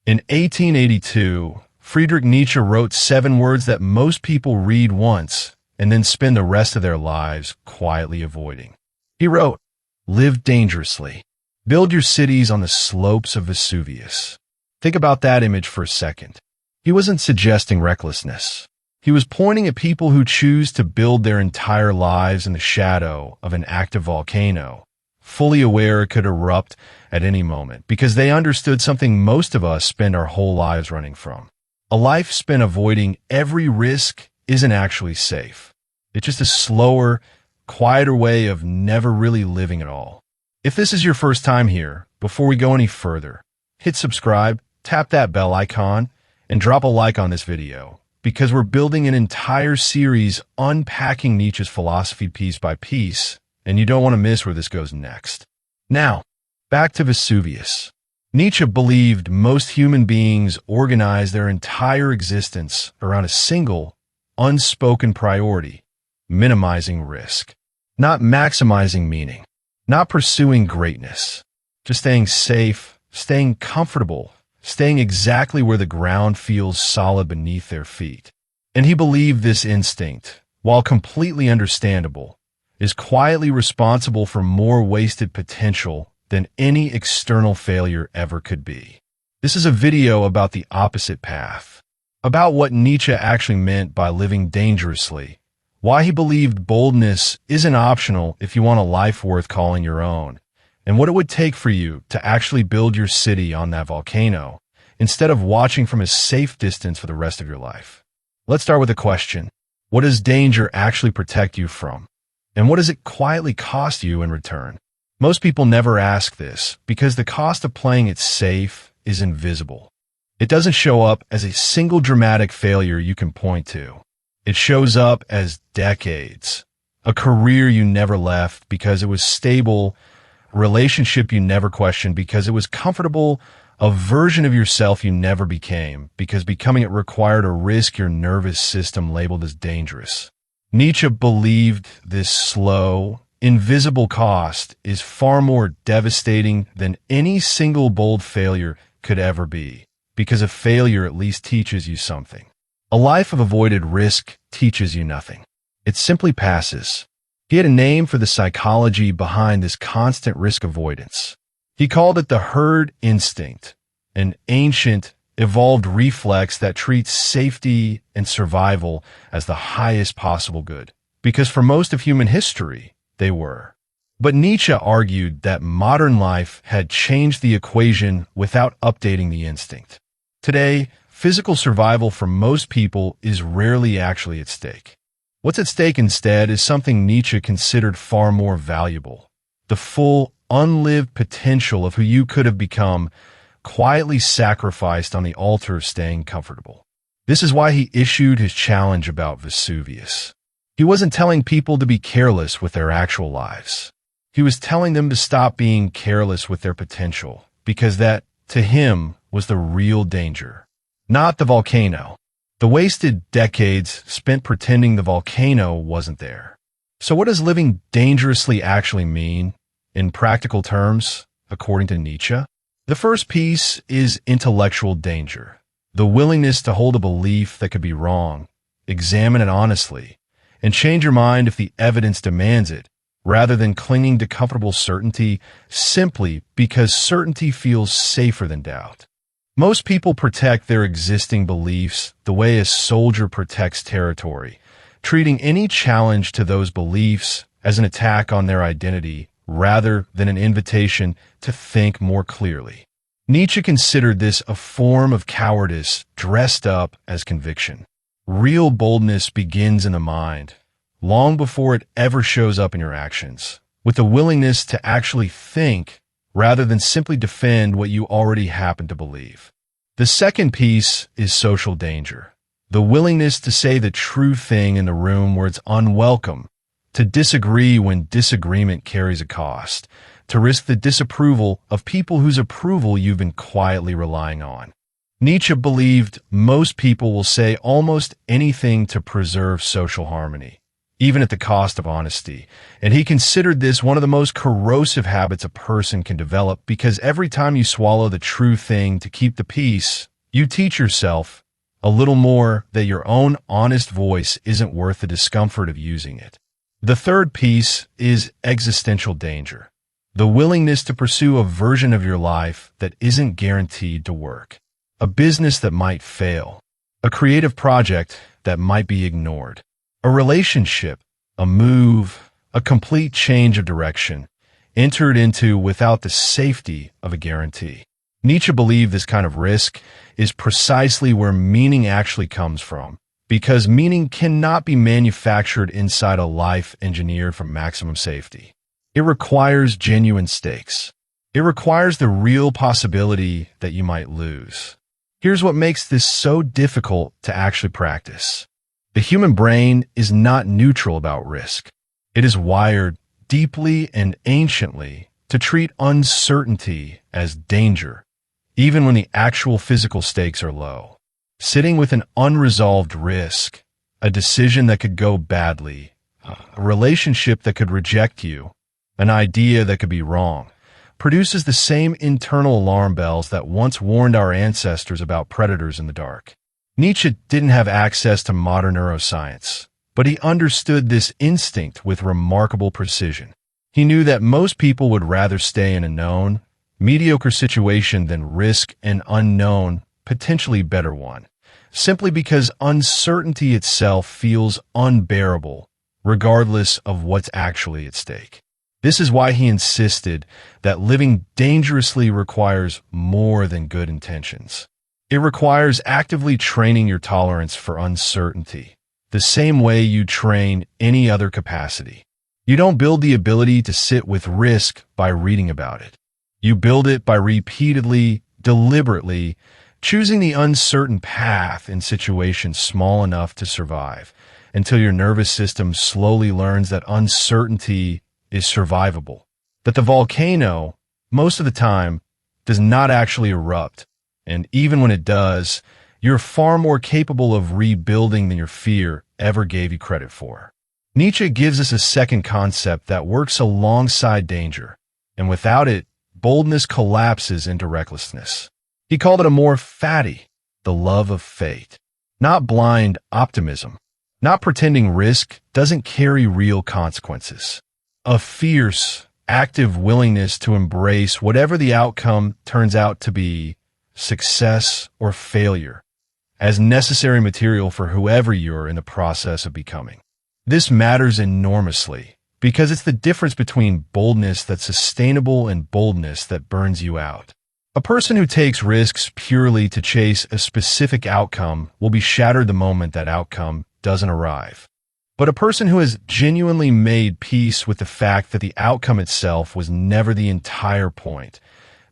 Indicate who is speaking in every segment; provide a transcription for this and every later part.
Speaker 1: In 1882, Friedrich Nietzsche wrote 7 words that most people read once and then spend the rest of their lives quietly avoiding. He wrote, "Live dangerously. Build your cities on the slopes of Vesuvius." Think about that image for a second. He wasn't suggesting recklessness. He was pointing at people who choose to build their entire lives in the shadow of an active volcano, fully aware it could erupt at any moment, because they understood something most of us spend our whole lives running from. A life spent avoiding every risk isn't actually safe. It's just a slower, quieter way of never really living at all. If this is your first time here, before we go any further, hit subscribe, tap that bell icon, and drop a like on this video, because we're building an entire series unpacking Nietzsche's philosophy piece by piece, and you don't want to miss where this goes next. Now, back to Vesuvius. Nietzsche believed most human beings organize their entire existence around a single, unspoken priority: minimizing risk, not maximizing meaning, not pursuing greatness, just staying safe, staying comfortable, staying exactly where the ground feels solid beneath their feet. And he believed this instinct, while completely understandable, is quietly responsible for more wasted potential than any external failure ever could be. This is a video about the opposite path, about what Nietzsche actually meant by living dangerously, why he believed boldness isn't optional if you want a life worth calling your own, and what it would take for you to actually build your city on that volcano, instead of watching from a safe distance for the rest of your life. Let's start with a question. What does danger actually protect you from? And what does it quietly cost you in return? Most people never ask this because the cost of playing it safe is invisible. It doesn't show up as a single dramatic failure you can point to. It shows up as decades, a career you never left because it was stable, a relationship you never questioned because it was comfortable, a version of yourself you never became because becoming it required a risk your nervous system labeled as dangerous. Nietzsche believed this slow, invisible cost is far more devastating than any single bold failure could ever be, because a failure at least teaches you something. A life of avoided risk teaches you nothing. It simply passes. He had a name for the psychology behind this constant risk avoidance. He called it the herd instinct, an ancient, evolved reflex that treats safety and survival as the highest possible good, because for most of human history, they were. But Nietzsche argued that modern life had changed the equation without updating the instinct. Today, physical survival for most people is rarely actually at stake. What's at stake instead is something Nietzsche considered far more valuable: the full, unlived potential of who you could have become, quietly sacrificed on the altar of staying comfortable. This is why he issued his challenge about Vesuvius. He wasn't telling people to be careless with their actual lives. He was telling them to stop being careless with their potential, because that, to him, was the real danger, not the volcano. The wasted decades spent pretending the volcano wasn't there. So what does living dangerously actually mean, in practical terms, according to Nietzsche? The first piece is intellectual danger, the willingness to hold a belief that could be wrong, examine it honestly, and change your mind if the evidence demands it, rather than clinging to comfortable certainty simply because certainty feels safer than doubt. Most people protect their existing beliefs the way a soldier protects territory, treating any challenge to those beliefs as an attack on their identity rather than an invitation to think more clearly. Nietzsche considered this a form of cowardice dressed up as conviction. Real boldness begins in the mind, long before it ever shows up in your actions, with the willingness to actually think rather than simply defend what you already happen to believe. The second piece is social danger, the willingness to say the true thing in the room where it's unwelcome, to disagree when disagreement carries a cost, to risk the disapproval of people whose approval you've been quietly relying on. Nietzsche believed most people will say almost anything to preserve social harmony, even at the cost of honesty. And he considered this one of the most corrosive habits a person can develop, because every time you swallow the true thing to keep the peace, you teach yourself a little more that your own honest voice isn't worth the discomfort of using it. The third piece is existential danger, the willingness to pursue a version of your life that isn't guaranteed to work, a business that might fail, a creative project that might be ignored, a relationship, a move, a complete change of direction, entered into without the safety of a guarantee. Nietzsche believed this kind of risk is precisely where meaning actually comes from, because meaning cannot be manufactured inside a life engineered for maximum safety. It requires genuine stakes. It requires the real possibility that you might lose. Here's what makes this so difficult to actually practice. The human brain is not neutral about risk. It is wired deeply and anciently to treat uncertainty as danger, even when the actual physical stakes are low. Sitting with an unresolved risk, a decision that could go badly, a relationship that could reject you, an idea that could be wrong, produces the same internal alarm bells that once warned our ancestors about predators in the dark. Nietzsche didn't have access to modern neuroscience, but he understood this instinct with remarkable precision. He knew that most people would rather stay in a known, mediocre situation than risk an unknown, potentially better one, simply because uncertainty itself feels unbearable, regardless of what's actually at stake. This is why he insisted that living dangerously requires more than good intentions. It requires actively training your tolerance for uncertainty, the same way you train any other capacity. You don't build the ability to sit with risk by reading about it. You build it by repeatedly, deliberately, choosing the uncertain path in situations small enough to survive, until your nervous system slowly learns that uncertainty is survivable, that the volcano, most of the time, does not actually erupt, and even when it does, you're far more capable of rebuilding than your fear ever gave you credit for. Nietzsche gives us a second concept that works alongside danger, and without it, boldness collapses into recklessness. He called it a more fatty, the love of fate, not blind optimism, not pretending risk doesn't carry real consequences. A fierce, active willingness to embrace whatever the outcome turns out to be, success or failure, as necessary material for whoever you're in the process of becoming. This matters enormously because it's the difference between boldness that's sustainable and boldness that burns you out. A person who takes risks purely to chase a specific outcome will be shattered the moment that outcome doesn't arrive. But a person who has genuinely made peace with the fact that the outcome itself was never the entire point,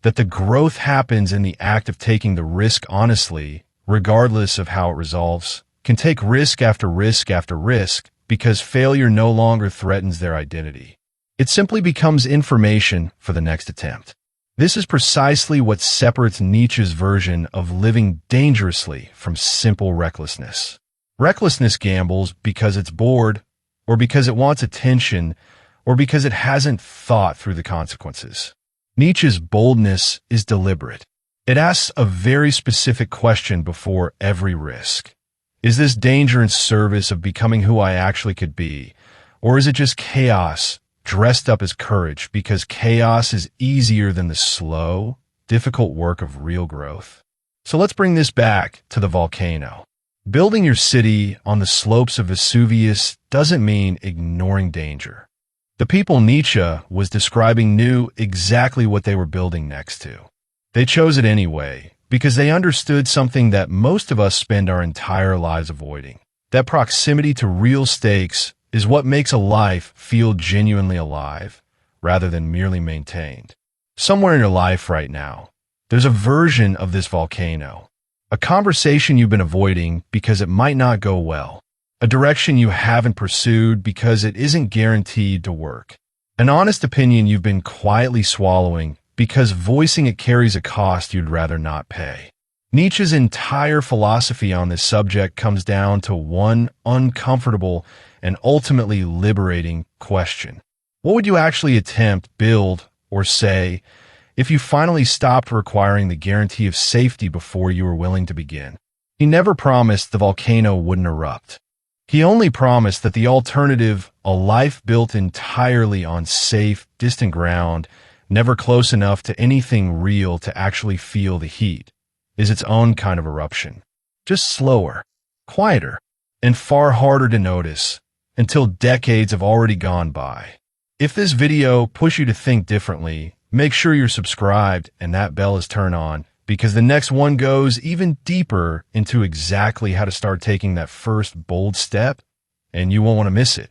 Speaker 1: that the growth happens in the act of taking the risk honestly, regardless of how it resolves, can take risk after risk after risk because failure no longer threatens their identity. It simply becomes information for the next attempt. This is precisely what separates Nietzsche's version of living dangerously from simple recklessness. Recklessness gambles because it's bored, or because it wants attention, or because it hasn't thought through the consequences. Nietzsche's boldness is deliberate. It asks a very specific question before every risk. Is this danger in service of becoming who I actually could be, or is it just chaos dressed up as courage because chaos is easier than the slow, difficult work of real growth? So let's bring this back to the volcano. Building your city on the slopes of Vesuvius doesn't mean ignoring danger. The people Nietzsche was describing knew exactly what they were building next to. They chose it anyway, because they understood something that most of us spend our entire lives avoiding. That proximity to real stakes is what makes a life feel genuinely alive, rather than merely maintained. Somewhere in your life right now, there's a version of this volcano. A conversation you've been avoiding because it might not go well. A direction you haven't pursued because it isn't guaranteed to work. An honest opinion you've been quietly swallowing because voicing it carries a cost you'd rather not pay. Nietzsche's entire philosophy on this subject comes down to one uncomfortable and ultimately liberating question. What would you actually attempt, build, or say if you finally stopped requiring the guarantee of safety before you were willing to begin? He never promised the volcano wouldn't erupt. He only promised that the alternative, a life built entirely on safe, distant ground, never close enough to anything real to actually feel the heat, is its own kind of eruption. Just slower, quieter, and far harder to notice until decades have already gone by. If this video pushed you to think differently, make sure you're subscribed and that bell is turned on, because the next one goes even deeper into exactly how to start taking that first bold step, and you won't want to miss it.